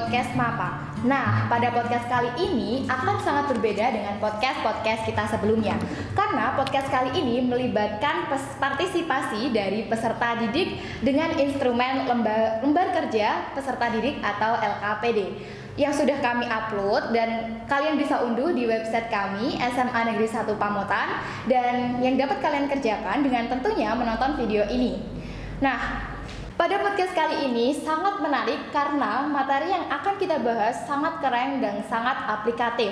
podcast MAPA. Nah, pada podcast kali ini akan sangat berbeda dengan podcast-podcast kita sebelumnya. Karena podcast kali ini melibatkan partisipasi dari peserta didik dengan instrumen lembar kerja peserta didik atau LKPD yang sudah kami upload dan kalian bisa unduh di website kami SMA Negeri 1 Pamotan, dan yang dapat kalian kerjakan dengan tentunya menonton video ini. Nah, pada podcast kali ini sangat menarik karena materi yang akan kita bahas sangat keren dan sangat aplikatif.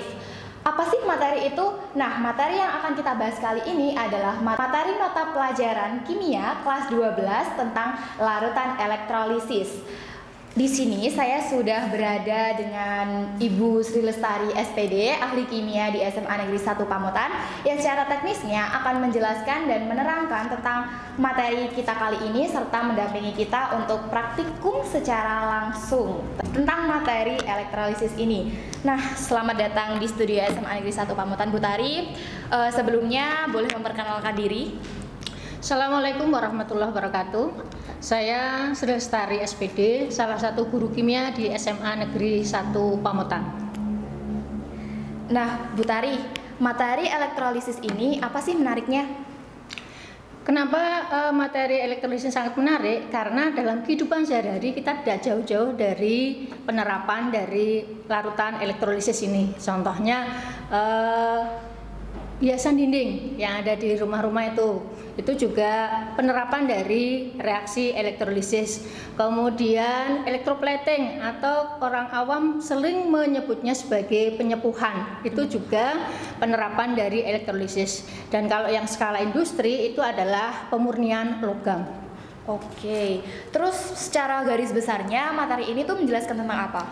Apa sih materi itu? Nah, materi yang akan kita bahas kali ini adalah materi mata pelajaran kimia kelas 12 tentang larutan elektrolisis. Di sini saya sudah berada dengan Ibu Sri Lestari SPD, ahli kimia di SMA Negeri 1 Pamotan, yang secara teknisnya akan menjelaskan dan menerangkan tentang materi kita kali ini serta mendampingi kita untuk praktikum secara langsung tentang materi elektrolisis ini. Nah, selamat datang di studio SMA Negeri 1 Pamotan, Bu Tari. Sebelumnya boleh memperkenalkan diri? Assalamualaikum warahmatullahi wabarakatuh. Saya Sri Lestari SPD, salah satu guru kimia di SMA Negeri 1 Pamotan. Nah, Bu Tari, materi elektrolisis ini apa sih menariknya? Kenapa materi elektrolisis sangat menarik? Karena dalam kehidupan sehari-hari kita tidak jauh-jauh dari penerapan dari larutan elektrolisis ini. Contohnya hiasan dinding yang ada di rumah-rumah itu juga penerapan dari reaksi elektrolisis. Kemudian electroplating atau orang awam sering menyebutnya sebagai penyepuhan, itu juga penerapan dari elektrolisis. Dan kalau yang skala industri itu adalah pemurnian logam. Oke, terus secara garis besarnya materi ini tuh menjelaskan tentang apa?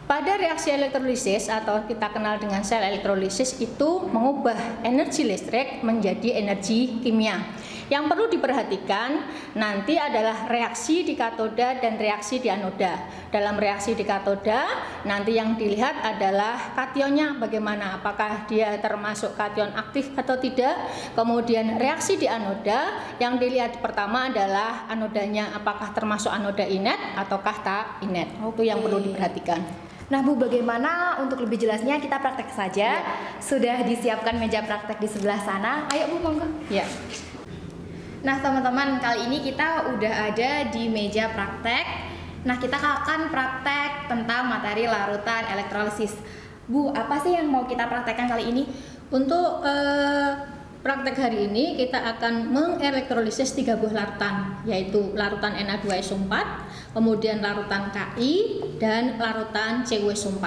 Pada reaksi elektrolisis atau kita kenal dengan sel elektrolisis itu mengubah energi listrik menjadi energi kimia. Yang perlu diperhatikan nanti adalah reaksi di katoda dan reaksi di anoda. Dalam reaksi di katoda nanti yang dilihat adalah kationnya bagaimana, apakah dia termasuk kation aktif atau tidak. Kemudian reaksi di anoda yang dilihat pertama adalah anodanya apakah termasuk anoda inet ataukah tak inet. Itu yang perlu diperhatikan. Nah, Bu, bagaimana untuk lebih jelasnya kita praktek saja? Ya. Sudah disiapkan meja praktek di sebelah sana. Ayo, Bu, monggo. Ya. Nah, teman-teman, kali ini kita udah ada di meja praktek. Nah, kita akan praktek tentang materi larutan elektrolisis. Bu, apa sih yang mau kita praktekkan kali ini? Untuk praktek hari ini kita akan mengelektrolisis 3 buah larutan, yaitu larutan Na2SO4, kemudian larutan Ki, dan larutan CuSO4.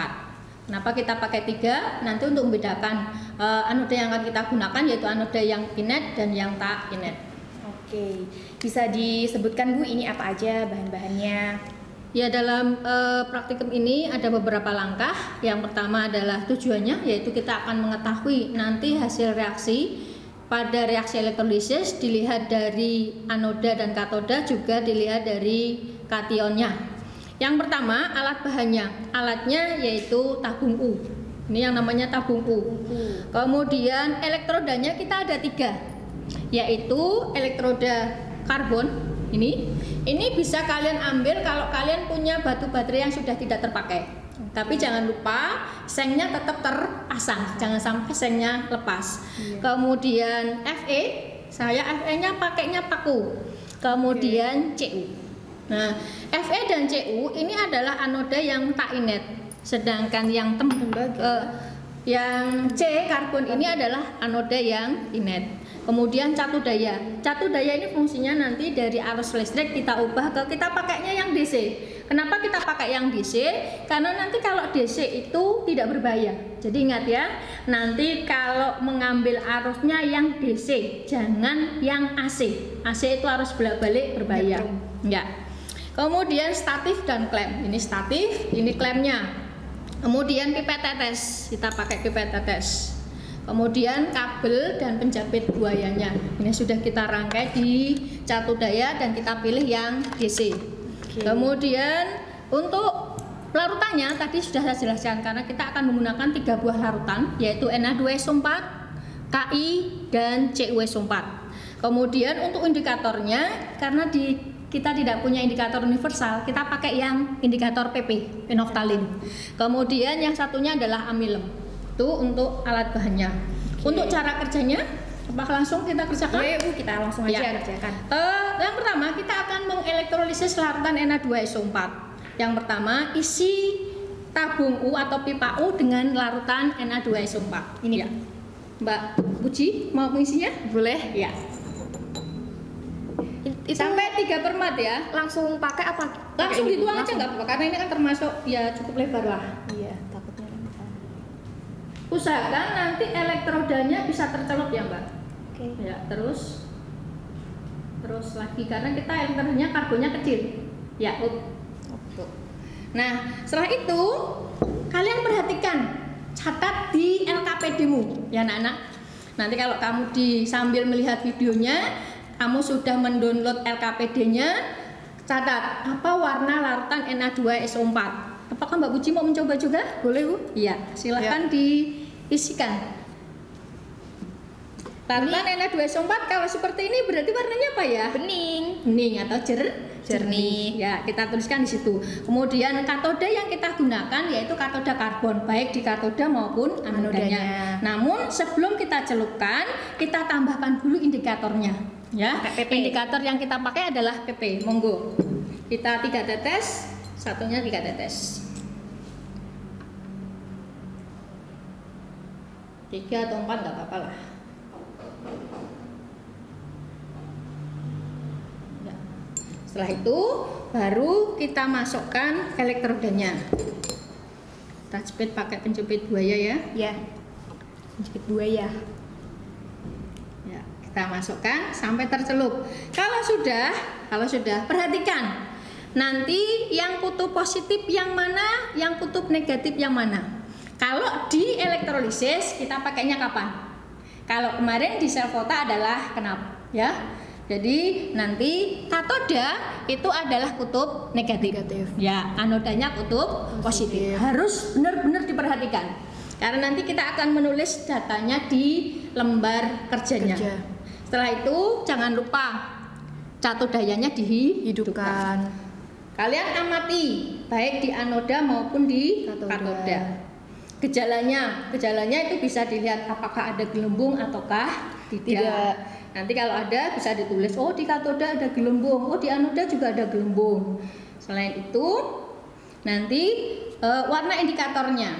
Kenapa kita pakai 3? Nanti untuk membedakan anoda yang akan kita gunakan yaitu anoda yang inet dan yang tak inet. Oke, bisa disebutkan, Bu, ini apa aja bahan-bahannya? Ya, dalam praktikum ini ada beberapa langkah. Yang pertama adalah tujuannya, yaitu kita akan mengetahui nanti hasil reaksi. Pada reaksi elektrolisis dilihat dari anoda dan katoda, juga dilihat dari kationnya. Yang pertama alat bahannya, alatnya yaitu tabung U. Ini yang namanya tabung U. Kemudian elektrodanya kita ada 3, yaitu elektroda karbon. Ini bisa kalian ambil kalau kalian punya batu baterai yang sudah tidak terpakai. Tapi jangan lupa sengnya tetap terpasang, jangan sampai sengnya lepas. Kemudian Fe, saya Fe-nya pakainya paku. Kemudian Cu. Nah, Fe dan Cu ini adalah anoda yang tak inet, sedangkan yang yang C karbon ini adalah anoda yang inet. Kemudian catu daya ini fungsinya nanti dari arus listrik kita ubah ke kita pakainya yang DC. Kenapa kita pakai yang DC? Karena nanti kalau DC itu tidak berbahaya. Jadi ingat ya, nanti kalau mengambil arusnya yang DC, jangan yang AC. AC itu arus bolak-balik berbahaya. Ya. Kemudian statif dan klem. Ini statif, ini klemnya. Kemudian pipet tetes, kita pakai pipet tetes. Kemudian kabel dan penjepit buayanya. Ini sudah kita rangkai di catu daya dan kita pilih yang DC. Kemudian untuk larutannya tadi sudah saya jelaskan karena kita akan menggunakan 3 buah larutan, yaitu Na2SO4, Ki, dan CuSO4. Kemudian untuk indikatornya karena kita tidak punya indikator universal, kita pakai yang indikator PP, penoftalin. Kemudian yang satunya adalah amilem. Itu untuk alat bahannya. Untuk cara kerjanya, apakah langsung kita kerjakan? Boleh Bu, kita langsung aja Ya. kerjakan. Yang pertama kita akan mengelektrolisis larutan Na2SO4. Yang pertama isi tabung U atau pipa U dengan larutan Na2SO4. Ini ya. Mbak Puji mau mengisinya? Boleh? Ya. Itu Sampai 3/4 ya. langsung pakai apa? Langsung Pakai ini, Bu? dituang aja Langsung. nggak apa-apa karena ini kan termasuk ya cukup lebar lah. Iya, takutnya rentan. Usahakan nanti elektrodanya bisa tercelup ya Mbak. Oke. Ya, terus lagi karena kita elektrodanya karbonnya kecil. Ya, tuh. Nah, setelah itu kalian perhatikan, catat di LKPD-mu ya anak-anak. Nanti kalau kamu sambil melihat videonya, kamu sudah mendownload LKPD-nya, catat apa warna larutan Na2SO4. Apakah Mbak Puji mau mencoba juga? Boleh Bu? Iya, silahkan diisikan. Larutan Na2SO4 kalau seperti ini berarti warnanya apa ya? Bening atau jernih. Ya, kita tuliskan di situ. Kemudian katoda yang kita gunakan yaitu katoda karbon, baik di katoda maupun anodanya. Namun sebelum kita celupkan, kita tambahkan dulu indikatornya. Ya, Pakai PP. indikator yang kita pakai adalah PP. Monggo. Kita 3 tetes, satunya 3 tetes. 3 atau 4 nggak apa-apa lah. Ya. Setelah itu baru kita masukkan elektrodanya. Kita jepit pakai penjepit buaya ya. Ya. Jepit buaya. Ya, kita masukkan sampai tercelup. Kalau sudah perhatikan. Nanti yang kutub positif yang mana, yang kutub negatif yang mana. Kalau di elektrolisis kita pakainya kapan? Kalau kemarin di sel volta adalah kenapa? Ya. Jadi nanti katoda itu adalah kutub negatif. Ya, anodanya kutub positif. Harus benar-benar diperhatikan. Karena nanti kita akan menulis datanya di lembar kerjanya. Setelah itu jangan lupa catodayanya dihidupkan. Kalian amati baik di anoda maupun di katoda. Gejalanya itu bisa dilihat apakah ada gelembung ataukah tidak. Nanti kalau ada bisa ditulis, oh di katoda ada gelembung, oh di anoda juga ada gelembung. Selain itu nanti warna indikatornya,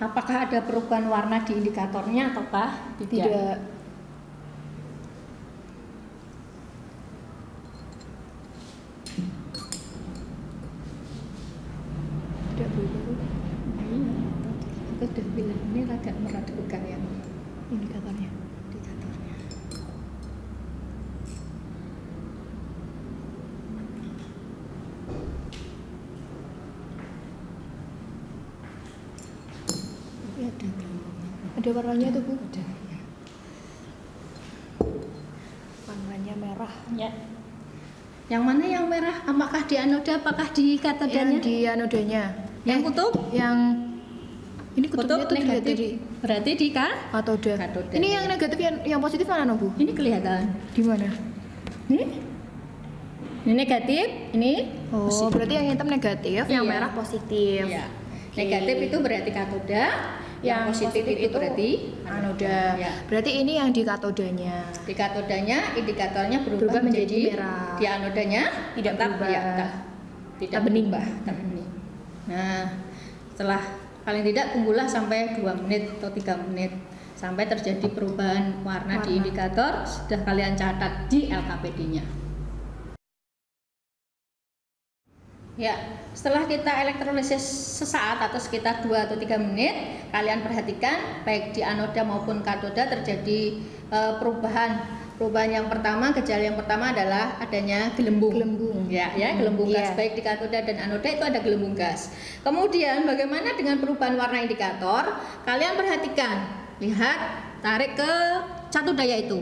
apakah ada perubahan warna di indikatornya ataukah tidak. Tidak berubah Bu. Aku udah bilang ini agak meragukan ya Indikatornya. indikatornya. Tapi ada gelembung. Ada warnanya tuh Bu. Ada ya. Warnanya merah. Ya. Yang mana yang merah? Apakah di anoda, apakah di katodanya? Yang di anodanya. Yang kutub? Yang ini kutubnya Kutub tuh dilihat negatif. dari Berarti di katoda. Katoda. Ini yang negatif, yang positif mana Bu? Ini kelihatan. Di mana? Ini negatif, ini Oh, positif. berarti yang hitam negatif, yang Iya. merah positif. Iya. Oke. Negatif itu berarti katoda, yang positif itu berarti anoda. Ya. Berarti ini yang di katodanya. Di katodanya indikatornya berubah Berubah menjadi menjadi merah. Di anodanya Tidak tetap berubah. ya, tidak bening. berubah, tetap bening. Nah, setelah paling tidak tunggulah sampai 2 menit atau 3 menit sampai terjadi perubahan warna di Warna. indikator, sudah kalian catat di LKPD-nya. Ya, setelah kita elektrolisis sesaat atau sekitar 2 atau 3 menit, kalian perhatikan baik di anoda maupun katoda terjadi perubahan. Perubahan yang pertama, gejala yang pertama adalah adanya gelembung. Gelembung gas Iya. baik di katoda dan anoda itu ada gelembung gas. Kemudian bagaimana dengan perubahan warna indikator? Kalian perhatikan, lihat, tarik ke catodaya itu.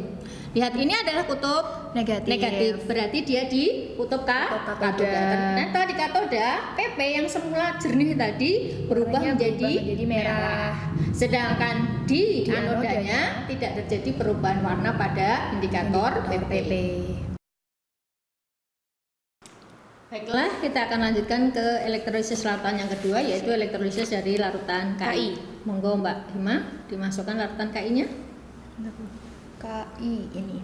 Lihat, ini adalah kutub negatif. Berarti dia di kutub katoda. katoda. Ternyata di katoda PP yang semula jernih tadi berubah Warnanya menjadi berubah menjadi merah. Sedangkan di Di anodanya tidak terjadi perubahan warna pada indikator PP. Baiklah, kita akan lanjutkan ke elektrolisis larutan yang kedua, yaitu elektrolisis dari larutan KI. Monggo Mbak Hima, dimasukkan larutan KI-nya. KI ini.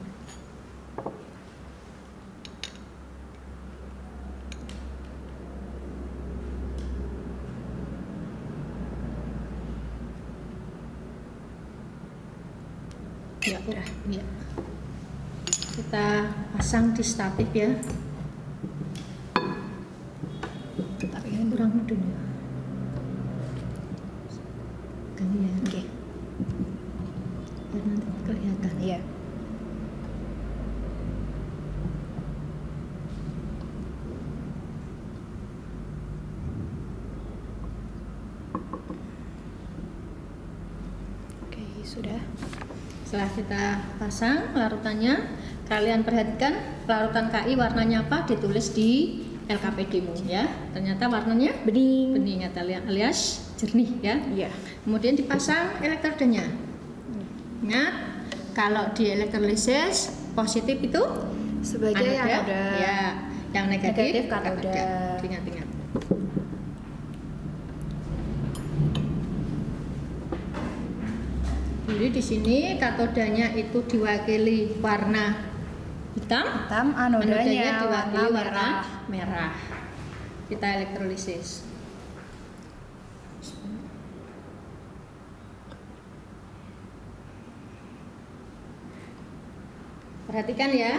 Ya, udah. Ya. Kita pasang di statif ya. Tapi kan Kurang mudun ya. Gini ya. Oke. Biar nanti kelihatan. Iya. Oke, sudah. Setelah kita pasang larutannya, kalian perhatikan larutan KI warnanya apa, ditulis di LKPD-mu ya. Ternyata warnanya Bening. bening alias jernih ya. Iya. Kemudian dipasang elektrodenya. Ingat, kalau di elektrolisis positif itu Sebagai anoda. ya, yang negatif, Negatif katoda. Ingat-ingat. Jadi di sini katodanya itu diwakili warna hitam, Hitam, anodanya diwakili warna warna merah. merah. Kita elektrolisis. Perhatikan ya,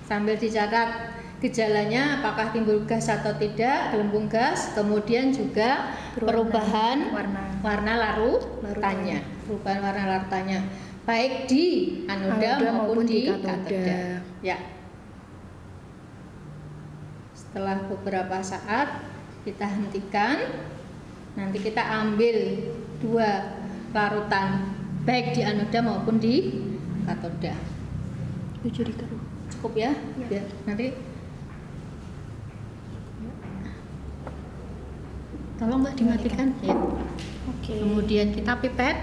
sambil dicatat gejalanya apakah timbul gas atau tidak, gelembung gas, kemudian juga perubahan warna larutannya, perubahan warna larutannya, baik di anoda maupun di katoda. Ya. Setelah beberapa saat kita hentikan, nanti kita ambil dua larutan baik di anoda maupun di katoda. Cukup ya, biar nanti tolong Mbak dimatikan ya. Oke. Kemudian kita pipet,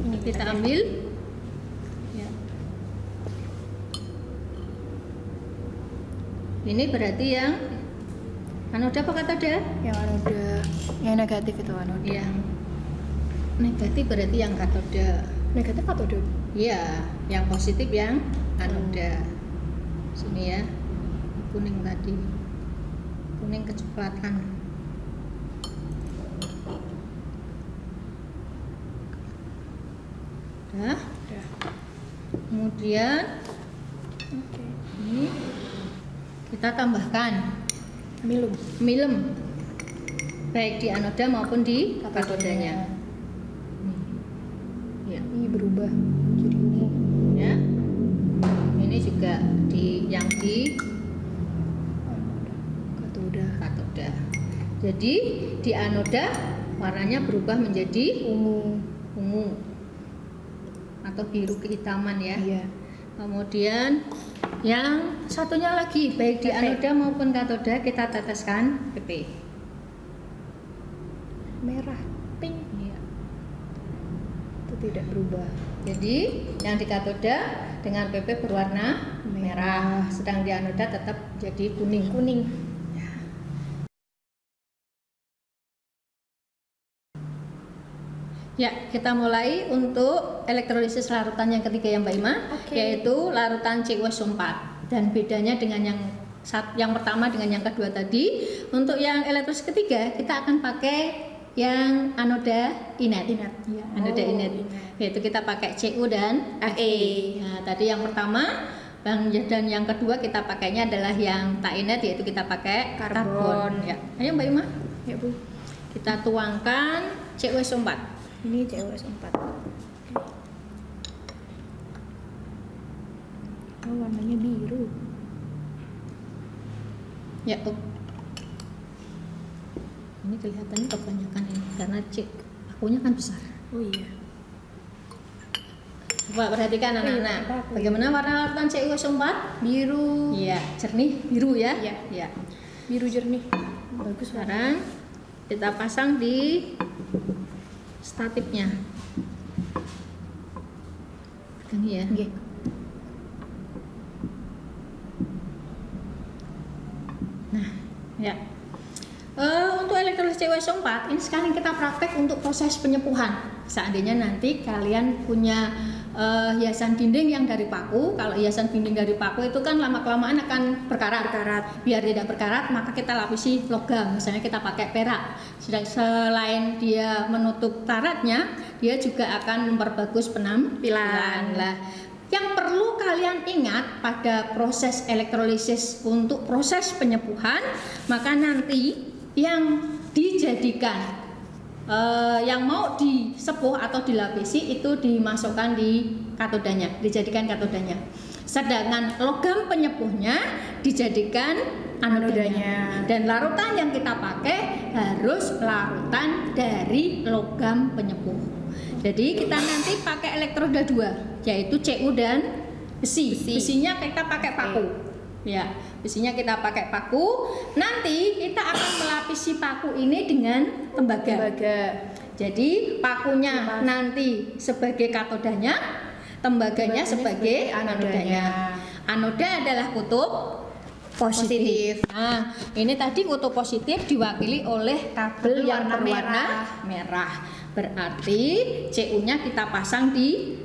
Ini kita pipet ya. ambil ya. Ini berarti yang anoda apa katoda? Yang anoda, yang negatif itu anoda. Yang negatif berarti yang katoda. Negatif katoda. Iya, yang positif yang anoda. Sini ya, kuning tadi, kuning kecoklatan. Udah. Kemudian Oke. ini kita tambahkan Milum. milem, baik di anoda maupun di katodanya. Ya. Ini berubah jadi ungu. Ya, ini juga yang di Katoda. katoda. Jadi di anoda warnanya berubah menjadi Ungu. ungu atau biru kehitaman ya. Iya. Kemudian yang satunya lagi baik di PP. anoda maupun katoda kita teteskan PP. Merah. Pink. Iya. Itu tidak berubah. Jadi yang di katoda dengan PP berwarna merah, sedang di anoda tetap jadi kuning. Kuning. Ya, kita mulai untuk elektrolisis larutan yang ketiga ya Mbak Ima, Oke. yaitu larutan CuSO4. Dan bedanya dengan yang pertama dengan yang kedua tadi, untuk yang elektrolisis ketiga kita akan pakai yang anoda inet. Inet. Ya, anoda Oh, inet. inet. Yaitu kita pakai Cu dan Fe. Nah, tadi yang pertama dan yang kedua kita pakainya adalah yang tak inet, yaitu kita pakai Karbon. Ya. Ayo Mbak Ima, Ya Bu. kita tuangkan CuSO4. Ini CuSO4. Oh, warnanya biru. Ya, ini kelihatannya kebanyakan ini karena akunya kan besar. Oh iya. Coba perhatikan anak-anak, apa-apa. bagaimana warna larutan CuSO4? Biru. Iya, jernih biru ya. Iya. Ya. Biru jernih. Bagus warna. Sekarang kita pasang di statifnya. Ini ya. Oke. Nah, Ya. Untuk elektrolisis CuSO4 ini sekarang kita praktek untuk proses penyepuhan. Seandainya nanti kalian punya hiasan dinding yang dari paku, kalau hiasan dinding dari paku itu kan lama-kelamaan akan berkarat. Biar tidak berkarat, maka kita lapisi logam. Misalnya kita pakai perak. Selain dia menutup karatnya, dia juga akan memperbagus penampilan. Lah, yang perlu kalian ingat pada proses elektrolisis untuk proses penyepuhan, maka nanti yang dijadikan yang mau disepuh atau dilapisi itu dimasukkan di katodanya, dijadikan katodanya. Sedangkan logam penyepuhnya dijadikan anodanya. Dan larutan yang kita pakai harus larutan dari logam penyepuh. Jadi kita nanti pakai elektroda 2, yaitu Cu dan besi. Besinya kita pakai paku. Ya, besinya kita pakai paku. Nanti kita akan melapisi paku ini dengan tembaga. Jadi pakunya nanti sebagai katodanya, tembaganya sebagai anodanya. Anoda adalah kutub positif. Nah, ini tadi kutub positif diwakili oleh kabel yang berwarna merah. Berarti Cu-nya kita pasang di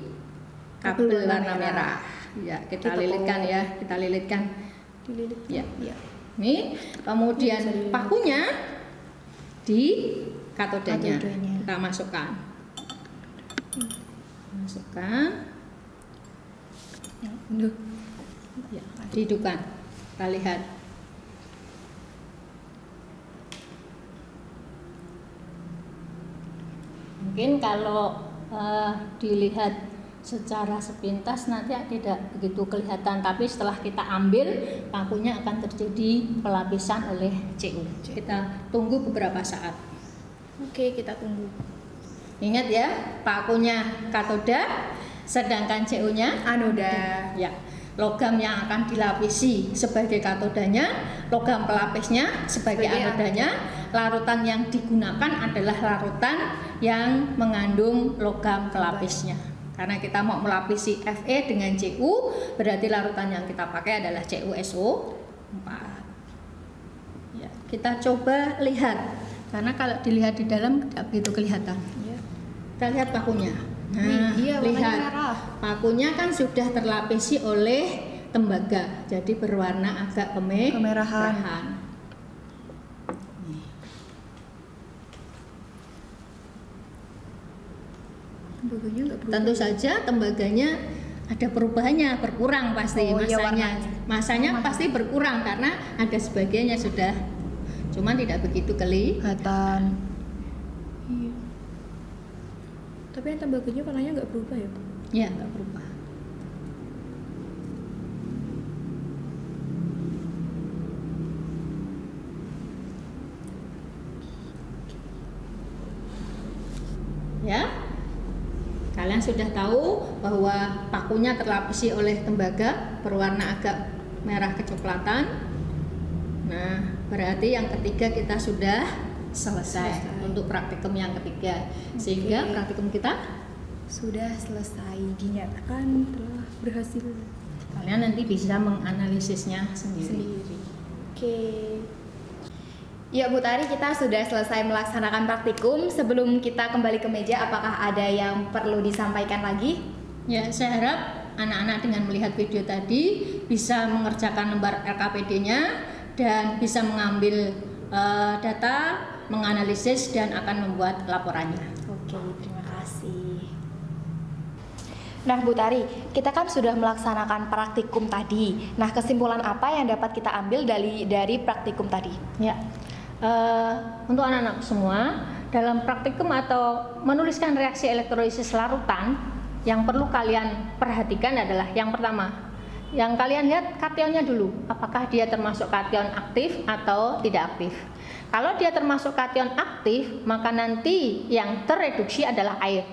kabel warna merah. Ya, kita lilitkan ya, kita lilitkan. Ya. Nih, kemudian pakunya di katodanya. Kita masukkan. Ya, dihidupkan. Kita lihat. Mungkin kalau dilihat secara sepintas nanti tidak begitu kelihatan, tapi setelah kita ambil pakunya akan terjadi pelapisan oleh Cu. Kita tunggu beberapa saat. Oke, kita tunggu. Ingat ya, pakunya katoda, sedangkan Cu-nya anoda. Ya, logam yang akan dilapisi sebagai katodanya, logam pelapisnya sebagai anodanya. Larutan yang digunakan adalah larutan yang mengandung logam pelapisnya. Karena kita mau melapisi Fe dengan Cu, berarti larutan yang kita pakai adalah CuSO4. Ya, kita coba lihat, karena kalau dilihat di dalam tidak begitu kelihatan. Ya. Kita lihat pakunya. Nah, lihat pakunya kan sudah terlapisi oleh tembaga, jadi berwarna agak kemerahan. Tentu saja tembaganya ada perubahannya, berkurang pasti masanya pasti berkurang karena ada sebagiannya sudah, cuman tidak begitu kelihatan. Iya. Tapi yang tembaganya warnanya nggak berubah ya? Ya, nggak berubah. Ya. Kalian sudah tahu bahwa pakunya terlapisi oleh tembaga berwarna agak merah kecoklatan. Nah, berarti yang ketiga kita sudah selesai. Untuk praktikum yang ketiga. Sehingga praktikum kita sudah selesai, dinyatakan telah berhasil. Kalian nanti bisa menganalisisnya sendiri. Oke. Ya Bu Tari, kita sudah selesai melaksanakan praktikum. Sebelum kita kembali ke meja, apakah ada yang perlu disampaikan lagi? Ya, saya harap anak-anak dengan melihat video tadi bisa mengerjakan lembar LKPD-nya dan bisa mengambil data, menganalisis dan akan membuat laporannya. Oke, terima kasih. Nah Bu Tari, kita kan sudah melaksanakan praktikum tadi. Nah, kesimpulan apa yang dapat kita ambil dari praktikum tadi? Ya. Untuk anak-anak semua, dalam praktikum atau menuliskan reaksi elektrolisis larutan, yang perlu kalian perhatikan adalah yang pertama, yang kalian lihat kationnya dulu, apakah dia termasuk kation aktif atau tidak aktif. Kalau dia termasuk kation aktif, maka nanti yang terreduksi adalah air.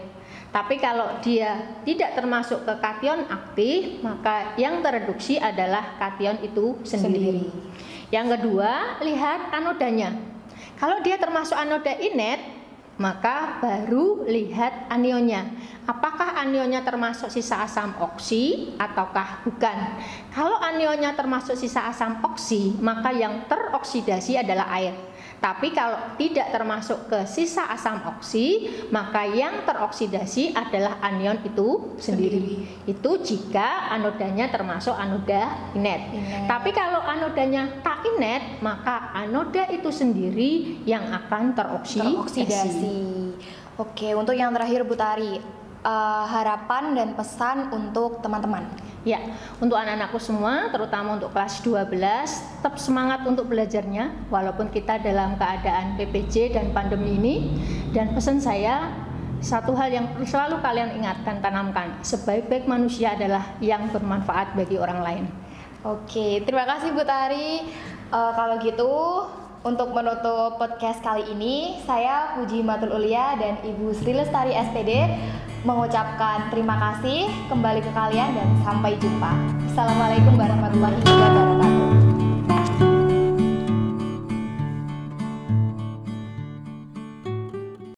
Tapi kalau dia tidak termasuk ke kation aktif, maka yang terreduksi adalah kation itu sendiri. Yang kedua, lihat anodanya. Kalau dia termasuk anoda inet, maka baru lihat anionnya. Apakah anionnya termasuk sisa asam oksi ataukah bukan? Kalau anionnya termasuk sisa asam oksi, maka yang teroksidasi adalah air. Tapi kalau tidak termasuk ke sisa asam oksi, maka yang teroksidasi adalah anion itu sendiri. Itu jika anodanya termasuk anoda inet. Tapi kalau anodanya tak inet, maka anoda itu sendiri yang akan teroksidasi. Oke, untuk yang terakhir Bu Tari, harapan dan pesan untuk teman-teman. Ya, untuk anak-anakku semua, terutama untuk kelas 12, tetap semangat untuk belajarnya walaupun kita dalam keadaan PPJ dan pandemi ini. Dan pesan saya, satu hal yang selalu kalian ingat dan tanamkan, sebaik-baik manusia adalah yang bermanfaat bagi orang lain. Oke, terima kasih Bu Tari. Kalau gitu, untuk menutup podcast kali ini, saya Puji Matul Ulia dan Ibu Sri Lestari SPD mengucapkan terima kasih kembali ke kalian dan sampai jumpa. Assalamualaikum warahmatullahi wabarakatuh.